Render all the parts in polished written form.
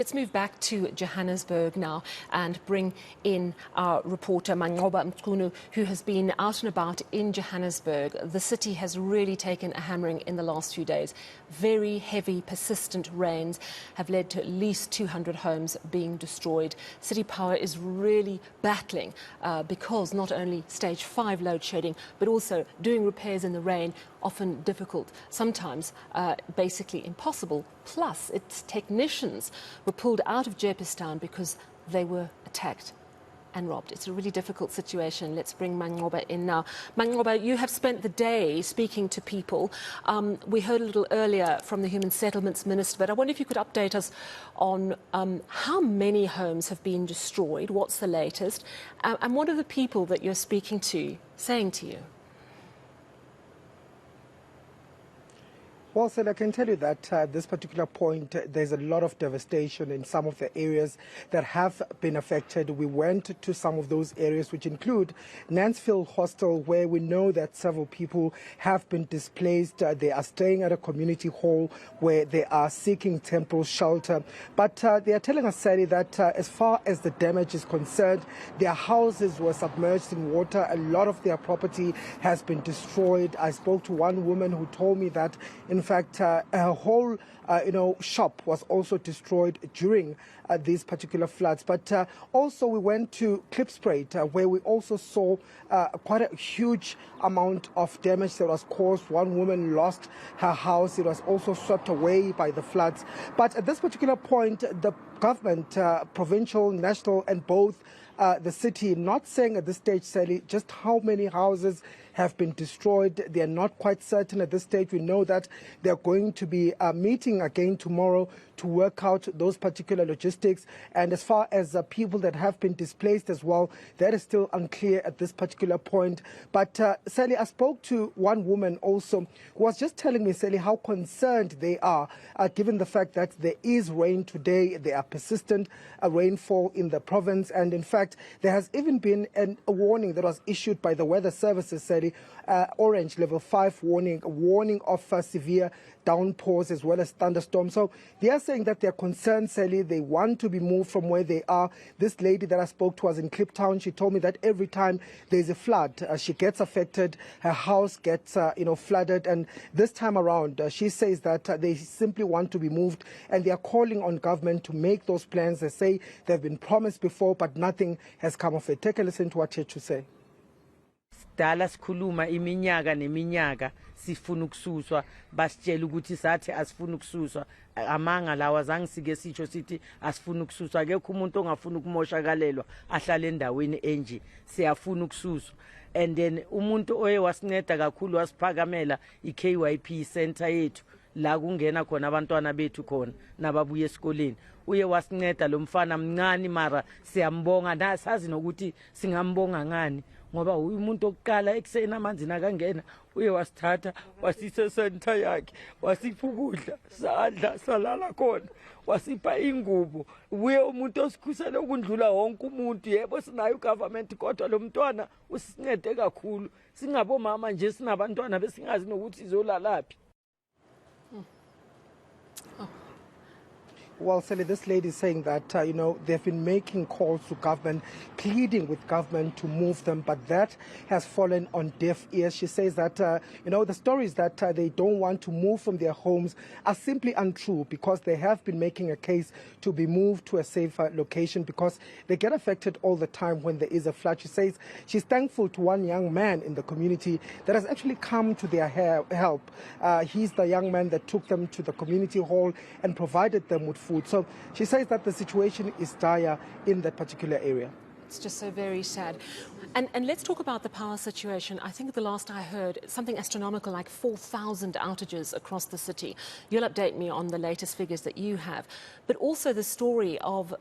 Let's move back to Johannesburg now and bring in our reporter Manqoba Mchunu, who has been out and about in Johannesburg. The city has really taken a hammering in the last few days. Very heavy, persistent rains have led to at least 200 homes being destroyed. City Power is really battling because not only stage 5 load shedding, but also doing repairs in the rain, often difficult, sometimes basically impossible. Plus, its technicians were pulled out of Jeppestown because they were attacked and robbed. It's a really difficult situation. Let's bring Manqoba in now. Manqoba, you have spent the day speaking to people. We heard a little earlier from the Human Settlements Minister, but I wonder if you could update us on how many homes have been destroyed, what's the latest, and what are the people that you're speaking to saying to you? Well, Sel, I can tell you that at this particular point, there's a lot of devastation in some of the areas that have been affected. We went to some of those areas, which include Nansfield Hostel, where we know that several people have been displaced. They are staying at a community hall where they are seeking temporary shelter. But they are telling us, Sally, that as far as the damage is concerned, their houses were submerged in water. A lot of their property has been destroyed. I spoke to one woman who told me that, in fact, her whole shop was also destroyed during these particular floods. But also we went to Klipspruit, where we also saw quite a huge amount of damage that was caused. One woman lost her house. It was also swept away by the floods. But at this particular point, the government, provincial, national, and both the city, not saying at this stage, Sally, just how many houses have been destroyed. They are not quite certain at this stage. We know that they are going to be meeting again tomorrow to work out those particular logistics. And as far as people that have been displaced as well, that is still unclear at this particular point. But Sally, I spoke to one woman also who was just telling me, Sally, how concerned they are given the fact that there is rain today. There are persistent rainfall in the province. And in fact, there has even been a warning that was issued by the weather services, Sally, orange level 5 warning, a warning of severe downpours as well as thunderstorms. So they are saying that they're concerned, Sally. They want to be moved from where they are. This lady that I spoke to was in Kliptown. She told me that every time there's a flood, she gets affected. Her house gets, flooded. And this time around, she says that they simply want to be moved, and they are calling on government to make those plans. They say they've been promised before, but nothing has come of it. Take a listen to what she had to say. Dala sikhuluma iminyaka neminyaka sifuna ukususwa basitshela ukuthi sathi asifuna ukususwa amanga lawa zange sike sitsho sithi asifuna ukususwa akekho umuntu ongafuna ukumoshakalelwa ahlale endaweni enje siyafuna ukususwa. And then umuntu oye wasinceda kakhulu wasiphakamela iKYP center yethu la kungena khona abantwana bethu khona nababuye esikoleni. Uye wasinceda lo mfana mncane mara siyambonga nasazi nokuthi singambonga ngani ngoba umuntu okuqala ekuseni amanzi akangena uye wasithatha wasise center yakhe wasipha ukudla sadla salala khona wasipha ingubo. Uye umuntu osikhusele ukundlula wonke umuntu. Yebo sinayo government kodwa lo mntwana usincede kakhulu. Singabomama nje sinabantwana besingazi nokuthi izolalaphi. Well, Sally, this lady is saying that, they've been making calls to government, pleading with government to move them, but that has fallen on deaf ears. She says that, the stories that they don't want to move from their homes are simply untrue because they have been making a case to be moved to a safer location because they get affected all the time when there is a flood. She says she's thankful to one young man in the community that has actually come to their help. He's the young man that took them to the community hall and provided them with food. So she says that the situation is dire in that particular area. It's just so very sad. And let's talk about the power situation. I think the last I heard, something astronomical like 4,000 outages across the city. You'll update me on the latest figures that you have. But also the story of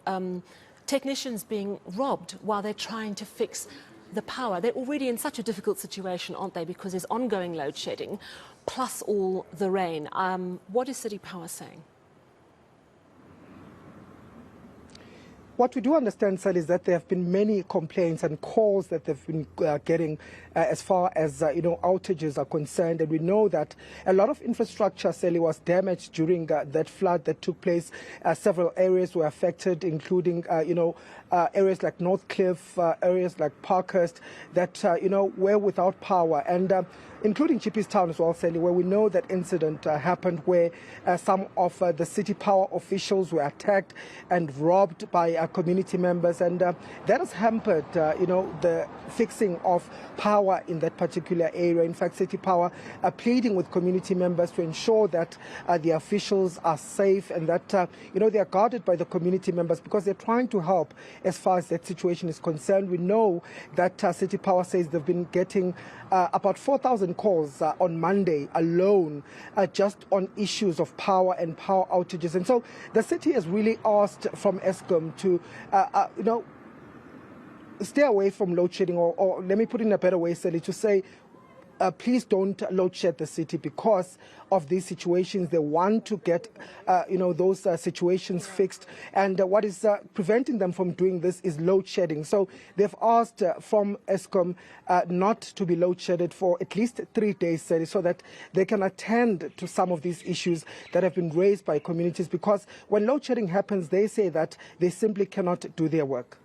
technicians being robbed while they're trying to fix the power. They're already in such a difficult situation, aren't they? Because there's ongoing load shedding, plus all the rain. What is City Power saying? What we do understand, Sally, is that there have been many complaints and calls that they've been getting as far as outages are concerned, and we know that a lot of infrastructure, Sally, was damaged during that flood that took place. Several areas were affected, including areas like North Cliff, areas like Parkhurst that were without power, and including Jeppestown as well, Sally, where we know that incident happened where some of the city power officials were attacked and robbed by community members, and that has hampered the fixing of power in that particular area. In fact, city power are pleading with community members to ensure that the officials are safe and that they are guarded by the community members, because they're trying to help as far as that situation is concerned. We know that city power says they've been getting about 4,000 calls on Monday alone just on issues of power and power outages. And so the city has really asked from Eskom to stay away from load shedding, or let me put it in a better way, Sally, to say please don't load shed the city because of these situations. They want to get those situations fixed, and what is preventing them from doing this is load shedding. So they've asked from Eskom not to be load shedded for at least 3 days, so that they can attend to some of these issues that have been raised by communities, because when load shedding happens, they say that they simply cannot do their work.